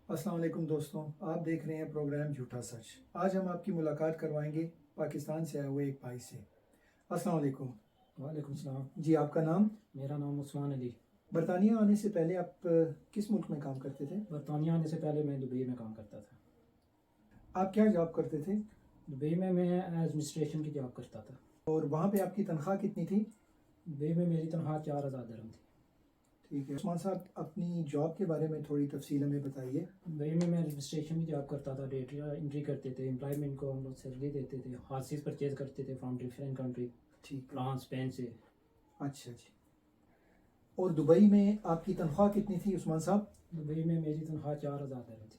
السلام علیکم دوستوں، آپ دیکھ رہے ہیں پروگرام جھوٹا سچ۔ آج ہم آپ کی ملاقات کروائیں گے پاکستان سے آئے ہوئے ایک بھائی سے۔ السلام علیکم۔ وعلیکم السلام۔ جی، آپ کا نام؟ میرا نام عثمان علی۔ برطانیہ آنے سے پہلے آپ کس ملک میں کام کرتے تھے؟ برطانیہ آنے سے پہلے میں دبئی میں کام کرتا تھا۔ آپ کیا جاب کرتے تھے؟ دبئی میں ایڈمنسٹریشن کی جاب کرتا تھا۔ اور وہاں پہ آپ کی تنخواہ کتنی تھی؟ دبئی میں میری تنخواہ 4000 درہم تھی۔ ٹھیک ہے عثمان صاحب، اپنی جاب کے بارے میں تھوڑی تفصیل ہمیں بتائیے۔ دبئی میں ایڈمنسٹریشن کی جاب کرتا تھا، ڈیٹا انٹری کرتے تھے، امپلائمنٹ کو ہم لوگ سیلری دیتے تھے، ہارسز پرچیز کرتے تھے فرام ڈفرینٹ کنٹری، ٹھیک، فرانس، اسپین سے۔ اچھا جی۔ اور دبئی میں آپ کی تنخواہ کتنی تھی عثمان صاحب؟ دبئی میں میری تنخواہ 4000 درہم تھی۔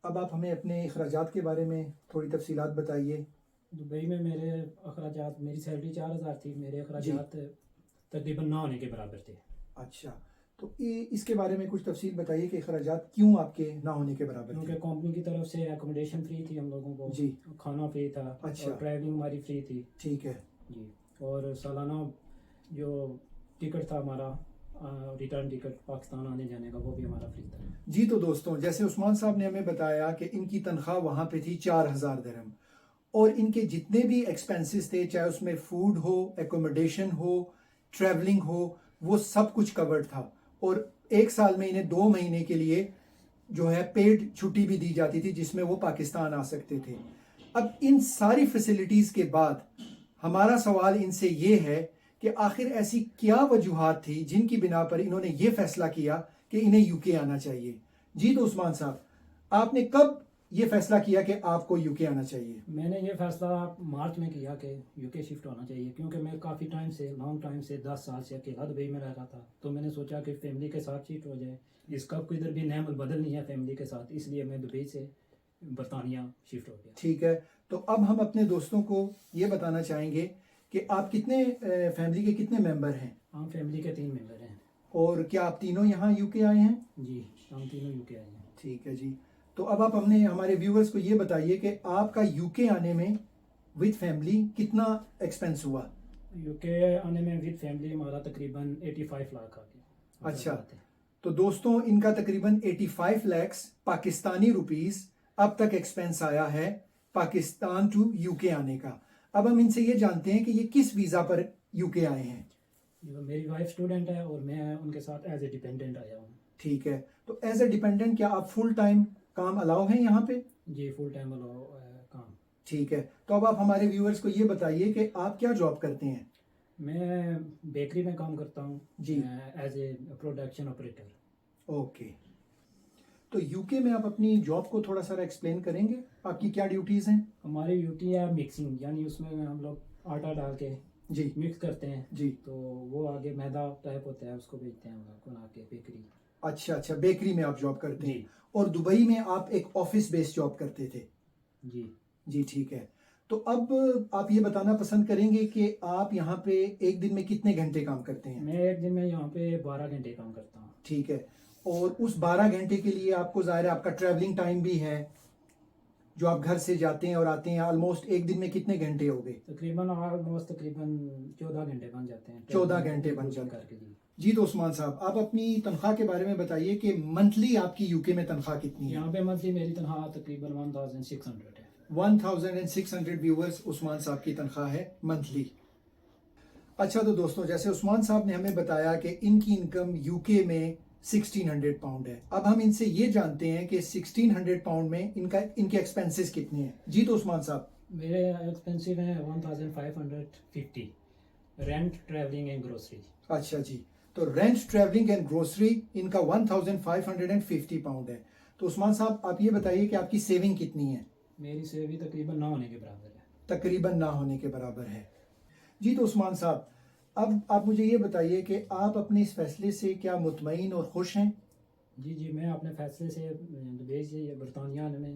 اب آپ ہمیں اپنے اخراجات کے بارے میں تھوڑی تفصیلات بتائیے۔ دبئی میں میرے اخراجات، میری سیلری 4000 تھی، میرے اخراجات تقریباً 9 آنے کے برابر تھے۔ اچھا، تو اس کے بارے میں کچھ تفصیل بتائیے کہ اخراجات کیوں آپ کے نہ ہونے کے برابر تھے؟ کیونکہ کمپنی کی طرف سے اکوموڈیشن فری تھی ہم لوگوں کو، جی، کھانا فری تھا، اچھا، اور ٹریولنگ ہماری فری تھی۔ ٹھیک ہے جی، اور سالانہ جو ٹکٹ تھا ہمارا، ریٹرن ٹکٹ پاکستان آنے جانے کا، وہ بھی ہمارا فری تھا۔ جی۔ تو دوستوں، جیسے عثمان صاحب نے ہمیں بتایا کہ ان کی تنخواہ وہاں پہ تھی 4000 درہم، اور ان کے جتنے بھی ایکسپینسز تھے، چاہے اس میں فوڈ ہو، ایکوموڈیشن ہو، ٹریولنگ ہو، وہ سب کچھ کورڈ تھا، اور ایک سال میں انہیں 2 مہینے کے لیے جو ہے پیڈ چھٹی بھی دی جاتی تھی، جس میں وہ پاکستان آ سکتے تھے۔ اب ان ساری فیسلٹیز کے بعد ہمارا سوال ان سے یہ ہے کہ آخر ایسی کیا وجوہات تھی جن کی بنا پر انہوں نے یہ فیصلہ کیا کہ انہیں یو کے آنا چاہیے؟ جی، تو عثمان صاحب، آپ نے کب یہ فیصلہ کیا کہ آپ کو یو کے آنا چاہیے؟ میں نے یہ فیصلہ مارچ میں کیا کہ یو کے شفٹ ہونا چاہیے، کیونکہ میں کافی ٹائم سے، لانگ ٹائم سے، 10 سال سے اکیلا دبئی میں رہ رہا تھا، تو میں نے سوچا کہ فیملی کے ساتھ شفٹ ہو جائے۔ اس کا کوئی ادھر بھی نعمت بدل نہیں ہے فیملی کے ساتھ، اس لیے میں دبئی سے برطانیہ شفٹ ہو گیا۔ ٹھیک ہے، تو اب ہم اپنے دوستوں کو یہ بتانا چاہیں گے کہ آپ کتنے فیملی کے کتنے ممبر ہیں؟ ہم فیملی کے 3 ممبر ہیں۔ اور کیا آپ تینوں یہاں یو کے آئے ہیں؟ جی، ہم تینوں یو کے آئے ہیں۔ ٹھیک ہے جی۔ تو اب آپ ہمارے ویورز کو یہ بتائیے کہ آپ کا یو کے آنے میں وتھ فیملی کتنا ایکسپینس ہوا؟ یو کے آنے میں ود فیملی ہمارا تقریباً 85 لاکھ آ گیا۔ اچھا، تو دوستوں، ان کا تقریباً 85 لاکھ پاکستانی روپیز اب تک ایکسپینس آیا ہے پاکستان ٹو یو کے آنے کا۔ اب ہم ان سے یہ جانتے ہیں کہ یہ کس ویزا پر یو کے آئے ہیں؟ میری وائف اسٹوڈنٹ ہے اور میں ان کے ساتھ ایز اے ڈیپینڈنٹ آیا ہوں۔ ٹھیک ہے، تو ایز اے ڈیپینڈنٹ کیا آپ فل ٹائم کام الاؤ ہیں یہاں پہ؟ جی، فل ٹائم الاؤ کام۔ ٹھیک ہے، تو اب آپ ہمارے ویورز کو یہ بتائیے کہ آپ کیا جاب کرتے ہیں؟ میں بیکری میں کام کرتا ہوں جی، as a production operator. Okay, تو یو کے میں آپ اپنی جاب کو تھوڑا سا ایکسپلین کریں گے؟ آپ کی کیا ڈیوٹیز ہیں؟ ہماری ڈیوٹی ہے مکسنگ، یعنی اس میں ہم لوگ آٹا ڈال کے جی مکس کرتے ہیں، جی، تو وہ آگے میدا ٹائپ ہوتا ہے، اس کو بیچتے ہیں ہم لوگ بنا کے بیکری۔ اچھا اچھا، بیکری میں آپ جاب کرتے ہیں، جی اور دبئی میں آپ ایک آفس بیس جاب کرتے تھے؟ جی جی، ٹھیک ہے۔ تو اب آپ یہ بتانا پسند کریں گے کہ آپ یہاں پہ ایک دن میں کتنے گھنٹے کام کرتے ہیں؟ میں ایک دن میں یہاں پہ 12 گھنٹے کام کرتا ہوں۔ ٹھیک ہے، اور اس 12 گھنٹے کے لیے آپ کو ظاہر ہے آپ کا ٹریولنگ ٹائم بھی ہے، جو آپ گھر سے جاتے ہیں اور آتے ہیں، آلموسٹ ایک دن میں کتنے گھنٹے ہو گئے؟ تقریباً 14 گھنٹے بن جاتے ہیں۔ 14 گھنٹے بن جاتے کر کے ہیں۔ جی۔ جی، تو عثمان صاحب، آپ اپنی تنخواہ کے بارے میں بتائیے کہ منتھلی آپ کی یو کے میں تنخواہ کتنی ہے؟ یہاں پہ منتھلی میری تنخواہ تقریباً 1600 ہے۔ 1600 ویورز عثمان صاحب کی تنخواہ ہے منتھلی۔ اچھا، تو دوستوں، جیسے عثمان صاحب نے ہمیں بتایا کہ ان کی انکم یو کے میں 1600 پاؤنڈ ہے، اب ہم ان سے یہ جانتے ہیں کہ 1600 پاؤنڈ میں ان کے ایکسپینسز کتنے ہیں؟ جی، تو عثمان صاحب، میرے ایکسپینسو ہیں 1550 رینٹ، ٹریولنگ اینڈ گروسری۔ اچھا جی، تو رینٹ، ٹریولنگ اینڈ گروسری ان کا 1550 پاؤنڈ ہے۔ تو عثمان صاحب، آپ یہ بتائیے کہ آپ کی سیونگ کتنی ہے؟ میری سیوی تقریباً 9 ہونے کے برابر ہے۔ تقریباً نہ ہونے کے برابر ہے۔ جی، تو عثمان صاحب، اب آپ مجھے یہ بتائیے کہ آپ اپنے اس فیصلے سے کیا مطمئن اور خوش ہیں؟ جی، میں اپنے فیصلے سے دبئی سے برطانیہ آنے میں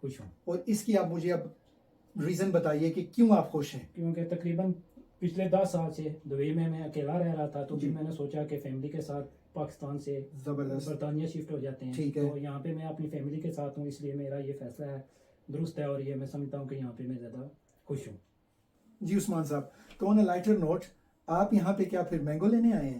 خوش ہوں۔ اور اس کی آپ مجھے اب ریزن بتائیے کہ کیوں آپ خوش ہیں؟ کیونکہ تقریباً پچھلے 10 سال سے دبئی میں اکیلا رہ رہا تھا، تو جی، پھر میں نے سوچا کہ فیملی کے ساتھ پاکستان سے زبردست، برطانیہ شفٹ ہو جاتے ہیں، ٹھیک ہے، تو یہاں پہ میں اپنی فیملی کے ساتھ ہوں، اس لیے میرا یہ فیصلہ ہے درست ہے، اور یہ میں سمجھتا ہوں کہ یہاں پہ میں زیادہ خوش ہوں۔ جی عثمان صاحب، تو آن اے لائٹر نوٹ، آپ یہاں پہ کیا پھر مینگو لینے آئے ہیں؟